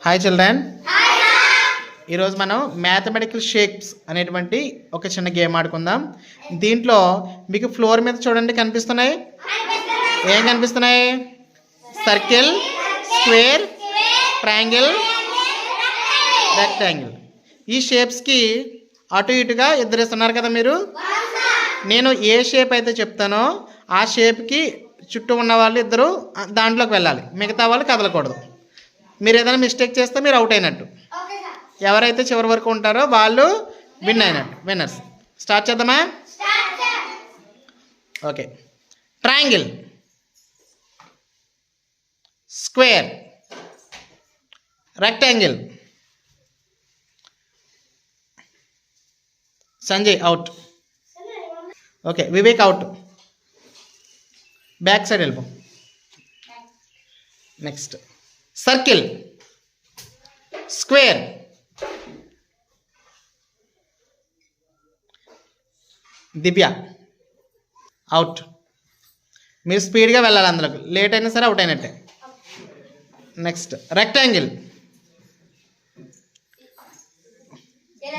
Hi children, ఈరోజు మనం mathematical shapes అనేటువంటి ఒక చిన్న గేమ్ ఆడుకుందాం. దీంట్లో మీకు ఫ్లోర్ మీద చూడండి కనిపిస్తున్నాయి. ఏం కనిపిస్తున్నాయి? Circle, square, triangle, rectangle. ఈ షేప్స్కి అటు ఇటుగా ఇద్దరు ఇస్తున్నారు కదా. మీరు నేను ఏ షేప్ అయితే చెప్తానో ఆ షేప్కి చుట్టూ ఉన్న వాళ్ళు ఇద్దరు దాంట్లోకి వెళ్ళాలి, మిగతా వాళ్ళు కదలకూడదు. మీరు ఏదైనా మిస్టేక్ చేస్తే మీరు అవుట్ అయినట్టు. ఎవరైతే చివరి వరకు ఉంటారో వాళ్ళు విన్ అయినట్టు, విన్నర్స్. స్టార్ట్ చేద్దామా? Okay. Triangle, square, rectangle. Sanjay out. Okay, Vivek out. Back side వెళ్ళిపో. నెక్స్ట్ సర్కిల్, స్క్వేర్, దివ్య అవుట్. మీరు స్పీడ్గా వెళ్ళాలి, అందులోకి లేట్ అయినా సరే అవుట్ అయినట్టే. నెక్స్ట్ రెక్టాంగిల్,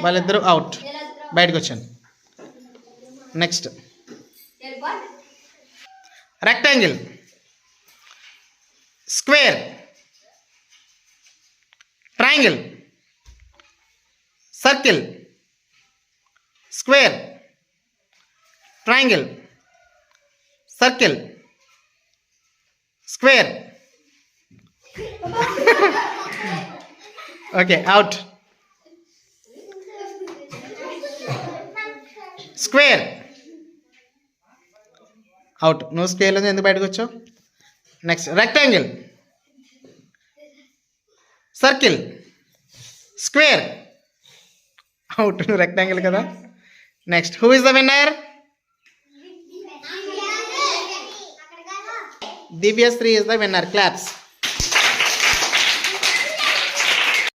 వాళ్ళిద్దరూ అవుట్, బయటకు వచ్చాను. Next rectangle, square, triangle, circle, square, triangle, circle, square. Okay, out. Square out. నువ్వు స్క్వేర్ నుంచి ఎందుకు బయటకు వచ్చావు? Next rectangle, circle, square out. నువ్వు రెక్టాంగిల్ కదా. Next who is the winner? Divyashree is the winner. Claps.